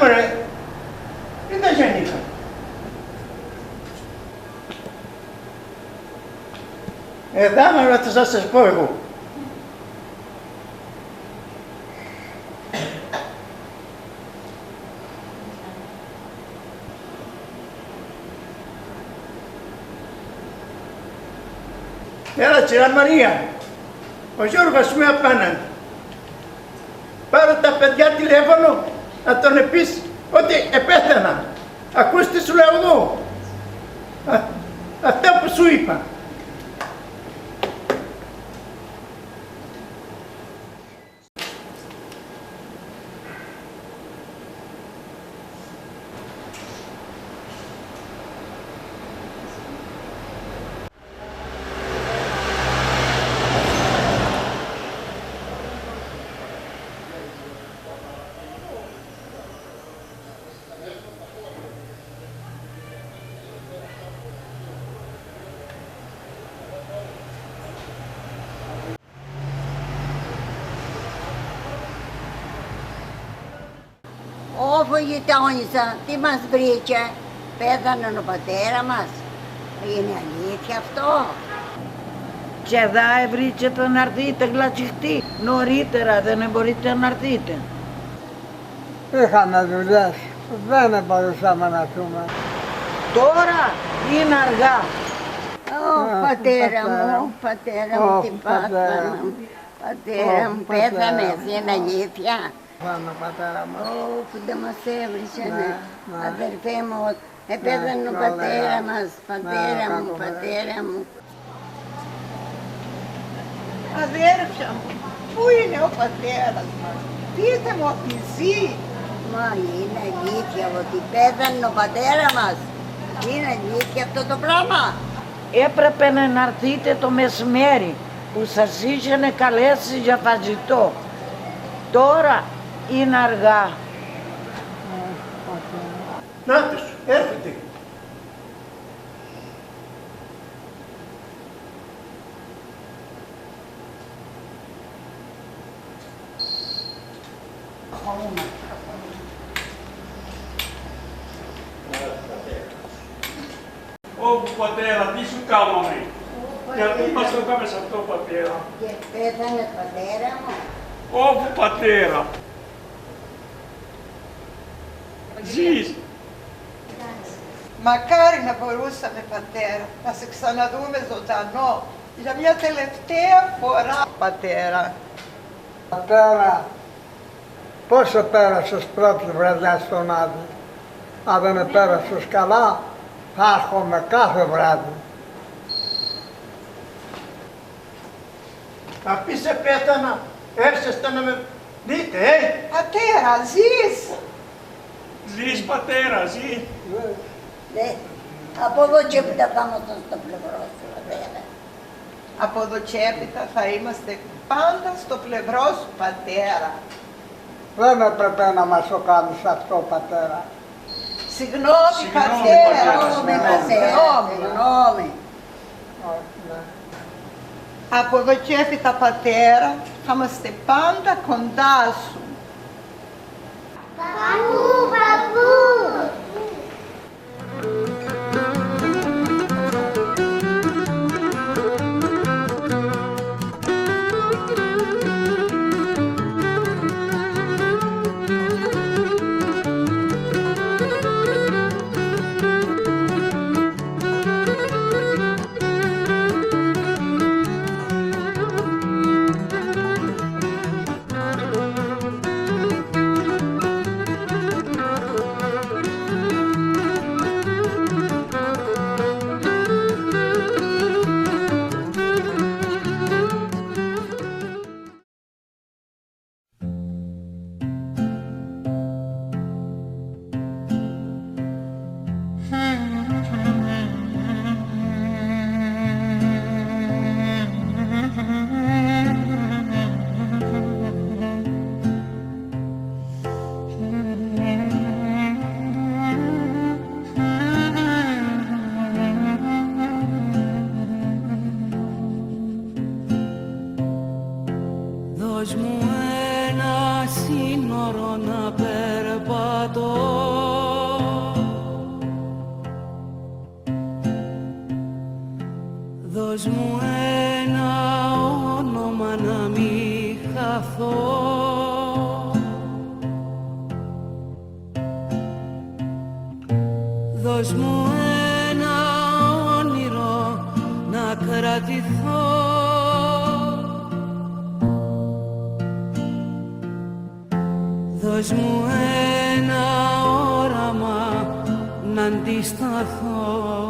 μωρέ, δεν τα γεννήκα. Δάμα θα σας πω εγώ. Έλα τσιρά Μαρία, ο Γιώργος με απέναντι. Πάρω τα παιδιά τηλέφωνο να τον πεις ότι επέθανα. Ακούς τι σου λέω εγώ. Αυτά που σου είπα. Ω γειτόνισσα, τι μας βρήκε, πέθανε ο πατέρα μας. Είναι αλήθεια αυτό? Και δα βρήκετε να έρθετε γλατσιχτή. Νωρίτερα δεν μπορείτε να έρθετε. Είχαμε δουλειές, δεν μπορούσαμε να έρθουμε. Τώρα είναι αργά. Πατέρα μου, πατέρα μου, τι πάθανα. Πατέρα μου, πέθανες, είναι αλήθεια? Πάνε πατέρα μου. Που δεν μας έβρισανε, αδερφέ μου, πέθανε ο πατέρα μας, πατέρα μου, πατέρα μου. Αδέρφια μου, πού είναι ο πατέρας μας, πείτε μου ότι ζει. Μα είναι αλήθεια ότι πέθανε ο πατέρα μας? Είναι αλήθεια αυτό το πράγμα? Έπρεπε να έρθετε το μεσημέρι που σας είχαν καλέσει για φαγητό. Τώρα είναι αργά. Να τους, έρχεται. Ω πατέρα, τι σου κάναμε, γιατί μας το έκαμε σε αυτό πατέρα. Και πέθανε πατέρα μου. Ω πατέρα, ζεις. Μακάρι να μπορούσαμε πατέρα, να σε ξαναδούμε ζωντανό για μια τελευταία φορά πατέρα. Πατέρα, πόσο πέρασες πρώτη βραδιά στον Άδη. Αν δεν με πέρασες καλά, θα έρχομαι κάθε βράδυ. Αυτή σε πέθανα, έρχεστε να με δείτε, Πατέρα, ζεις. Ζεις πατέρα, ζεις. Ναι, από εδώ και έπειτα πάμε στο πλευρό σου, πατέρα. Από εδώ και έπειτα θα είμαστε πάντα στο πλευρό σου πατέρα. Δεν έπρεπε να μας το κάνεις αυτό, πατέρα. Συγγνώμη Συγγνώμη, πατέρα, πατέρα, Συγγνώμη, συγγνώμη. πατέρα, συγγνώμη. Ναι. Από εδώ και έπειτα πατέρα θα είμαστε πάντα κοντά σου. Παππού, παππού! Δώσ' μου ένα όνομα να μη χαθώ. Δώσ' μου ένα όνειρο να κρατηθώ. Δώσ' μου ένα όραμα να αντισταθώ.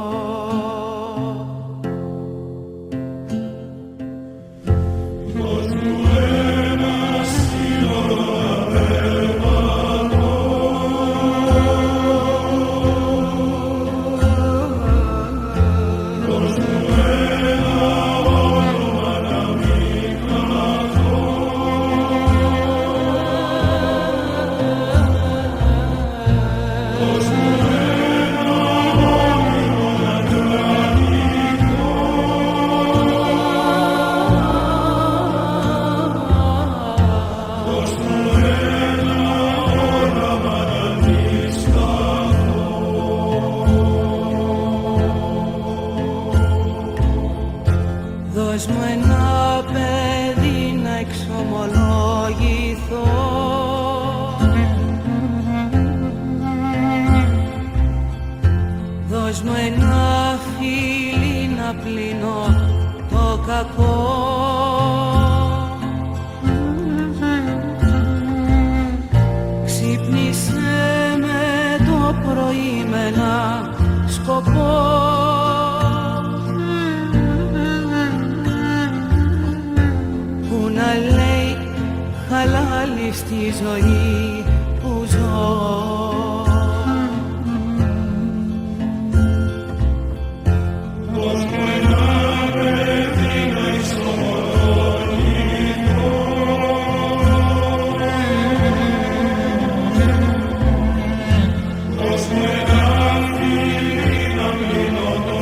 Δώσ' μου ένα παιδί να εξομολογηθώ. Δώσ' μου ένα φίλι να πλύνω το κακό. Ξύπνησε με το πρωί με ένα σκοπό. Να λέει χαλάλι στη ζωή που ζω. Δώσ' μου ένα παιδί να εξομολογηθώ. Δώσ' μου ένα φίλι να πλύνω το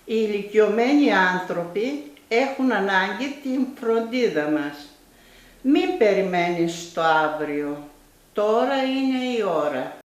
Οι ηλικιωμένοι άνθρωποι έχουν ανάγκη την φροντίδα μας. Μην περιμένεις το αύριο. Τώρα είναι η ώρα.